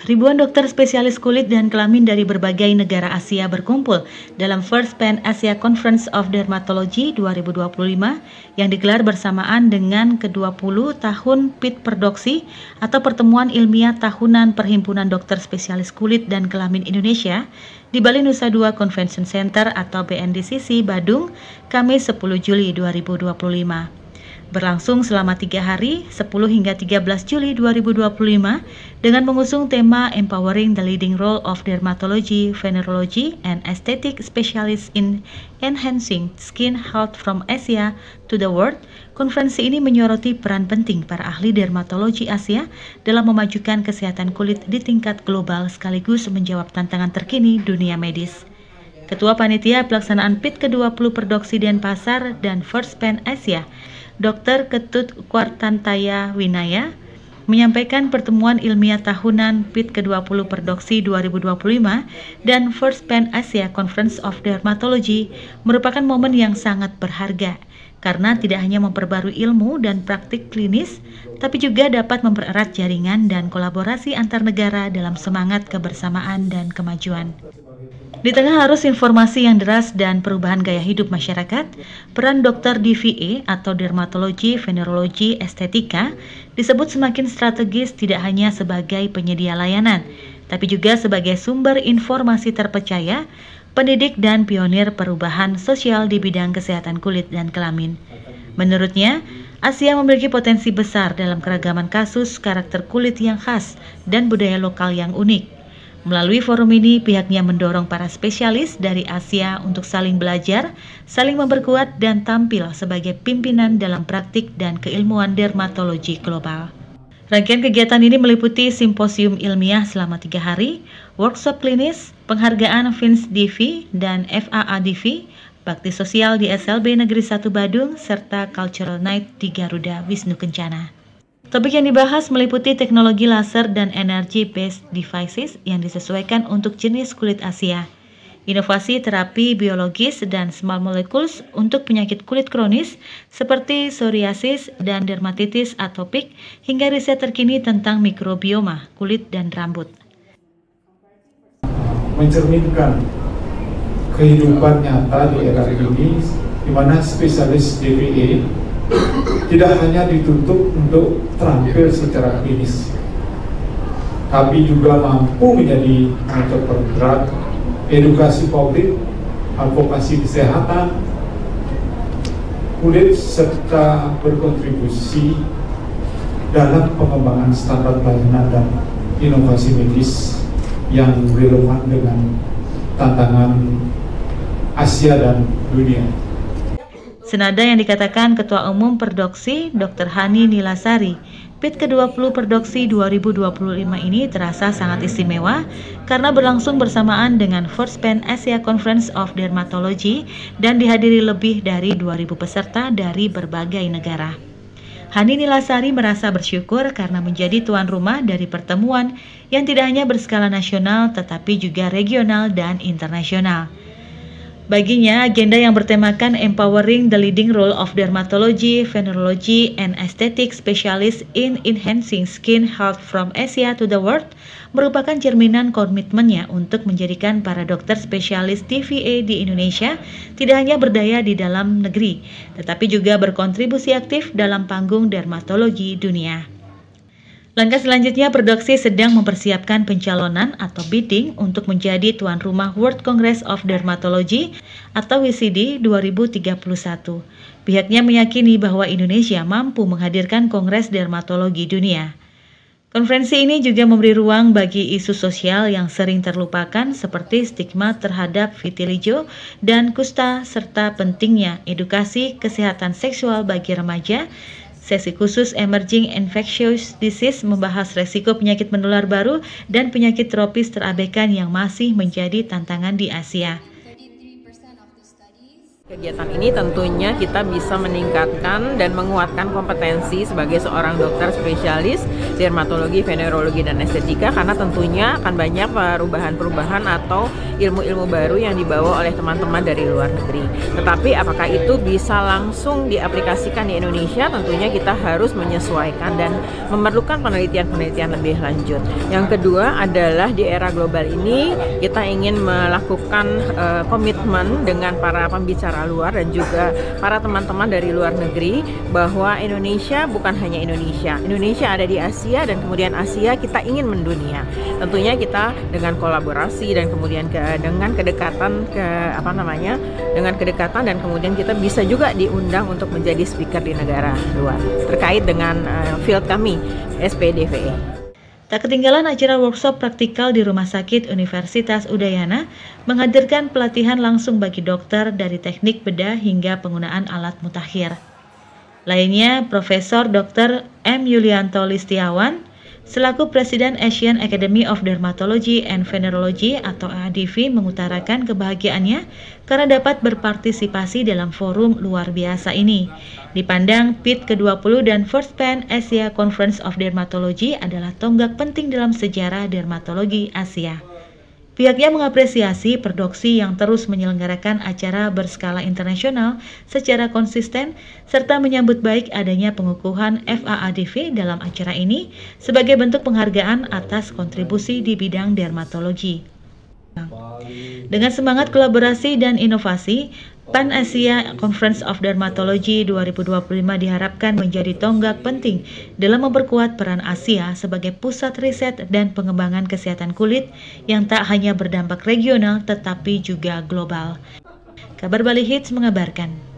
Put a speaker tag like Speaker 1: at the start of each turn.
Speaker 1: Ribuan dokter spesialis kulit dan kelamin dari berbagai negara Asia berkumpul dalam First Pan Asia Conference of Dermatology 2025 yang digelar bersamaan dengan ke-20 tahun PIT Perdoksi atau Pertemuan Ilmiah Tahunan Perhimpunan Dokter Spesialis Kulit dan Kelamin Indonesia di Bali Nusa Dua Convention Center atau BNDCC Badung, Kamis 10 Juli 2025. Berlangsung selama 3 hari, 10 hingga 13 Juli 2025, dengan mengusung tema Empowering the Leading Role of Dermatology, Venereology, and Aesthetic Specialists in Enhancing Skin Health from Asia to the World. Konferensi ini menyoroti peran penting para ahli dermatologi Asia dalam memajukan kesehatan kulit di tingkat global sekaligus menjawab tantangan terkini dunia medis. Ketua Panitia Pelaksanaan PIT ke-20 Perdoksi Denpasar dan First Pan Asia, Dr. Ketut Kwartantaya Winaya, menyampaikan pertemuan ilmiah tahunan PIT ke-20 Perdoksi 2025 dan First Pan Asia Conference of Dermatology merupakan momen yang sangat berharga karena tidak hanya memperbarui ilmu dan praktik klinis, tapi juga dapat mempererat jaringan dan kolaborasi antar negara dalam semangat kebersamaan dan kemajuan. Di tengah arus informasi yang deras dan perubahan gaya hidup masyarakat, peran dokter DVE atau Dermatologi, Venereologi, Estetika disebut semakin strategis tidak hanya sebagai penyedia layanan, tapi juga sebagai sumber informasi terpercaya, pendidik dan pionir perubahan sosial di bidang kesehatan kulit dan kelamin. Menurutnya, Asia memiliki potensi besar dalam keragaman kasus, karakter kulit yang khas, dan budaya lokal yang unik. Melalui forum ini, pihaknya mendorong para spesialis dari Asia untuk saling belajar, saling memperkuat, dan tampil sebagai pimpinan dalam praktik dan keilmuan dermatologi global. Rangkaian kegiatan ini meliputi simposium ilmiah selama 3 hari, workshop klinis, penghargaan Fins DV dan FAADV, bakti sosial di SLB Negeri 1 Badung, serta Cultural Night di Garuda Wisnu Kencana. Topik yang dibahas meliputi teknologi laser dan energy-based devices yang disesuaikan untuk jenis kulit Asia, inovasi terapi biologis dan small molecules untuk penyakit kulit kronis seperti psoriasis dan dermatitis atopik, hingga riset terkini tentang mikrobioma kulit dan rambut.
Speaker 2: Mencerminkan kehidupan nyata di era ini, di mana spesialis DVE tidak hanya dituntut untuk terampil secara klinis, tapi juga mampu menjadi motor penggerak edukasi publik, advokasi kesehatan kulit, serta berkontribusi dalam pengembangan standar pelayanan dan inovasi medis yang relevan dengan tantangan Asia dan dunia.
Speaker 1: Senada yang dikatakan Ketua Umum Perdoksi, Dr. Hani Nilasari, PIT ke-20 Perdoksi 2025 ini terasa sangat istimewa karena berlangsung bersamaan dengan First Pan Asia Conference of Dermatology dan dihadiri lebih dari 2.000 peserta dari berbagai negara. Hani Nilasari merasa bersyukur karena menjadi tuan rumah dari pertemuan yang tidak hanya berskala nasional tetapi juga regional dan internasional. Baginya, agenda yang bertemakan Empowering the Leading Role of Dermatology, Venereology, and Aesthetic Specialists in Enhancing Skin Health from Asia to the World merupakan cerminan komitmennya untuk menjadikan para dokter spesialis DVE di Indonesia tidak hanya berdaya di dalam negeri, tetapi juga berkontribusi aktif dalam panggung dermatologi dunia. Langkah selanjutnya, Perdoksi sedang mempersiapkan pencalonan atau bidding untuk menjadi tuan rumah World Congress of Dermatology atau WCD 2031. Pihaknya meyakini bahwa Indonesia mampu menghadirkan Kongres Dermatologi Dunia. Konferensi ini juga memberi ruang bagi isu sosial yang sering terlupakan seperti stigma terhadap vitiligo dan kusta, serta pentingnya edukasi kesehatan seksual bagi remaja. Sesi khusus Emerging Infectious Disease membahas resiko penyakit menular baru dan penyakit tropis terabaikan yang masih menjadi tantangan di Asia.
Speaker 3: Kegiatan ini tentunya kita bisa meningkatkan dan menguatkan kompetensi sebagai seorang dokter spesialis dermatologi, venerologi, dan estetika, karena tentunya akan banyak perubahan-perubahan atau ilmu-ilmu baru yang dibawa oleh teman-teman dari luar negeri. Tetapi apakah itu bisa langsung diaplikasikan di Indonesia? Tentunya kita harus menyesuaikan dan memerlukan penelitian-penelitian lebih lanjut. Yang kedua adalah di era global ini kita ingin melakukan komitmen dengan para pembicara luar dan juga para teman-teman dari luar negeri bahwa Indonesia bukan hanya Indonesia. Indonesia ada di Asia dan kemudian Asia kita ingin mendunia. Tentunya kita dengan kolaborasi dan kemudian dengan kedekatan dengan kedekatan dan kemudian kita bisa juga diundang untuk menjadi speaker di negara luar terkait dengan field kami SPDVE.
Speaker 1: Tak ketinggalan acara workshop praktikal di Rumah Sakit Universitas Udayana menghadirkan pelatihan langsung bagi dokter dari teknik bedah hingga penggunaan alat mutakhir. Lainnya, Profesor Dr. M. Yulianto Listiawan, selaku Presiden Asian Academy of Dermatology and Venerology atau AADV, mengutarakan kebahagiaannya karena dapat berpartisipasi dalam forum luar biasa ini. Dipandang PID ke-20 dan First Pan Asia Conference of Dermatology adalah tonggak penting dalam sejarah dermatologi Asia. Pihaknya mengapresiasi Perdoksi yang terus menyelenggarakan acara berskala internasional secara konsisten serta menyambut baik adanya pengukuhan FAADV dalam acara ini sebagai bentuk penghargaan atas kontribusi di bidang dermatologi. Dengan semangat kolaborasi dan inovasi, Pan Asia Conference of Dermatology 2025 diharapkan menjadi tonggak penting dalam memperkuat peran Asia sebagai pusat riset dan pengembangan kesehatan kulit yang tak hanya berdampak regional tetapi juga global. Kabar Bali Hits mengabarkan.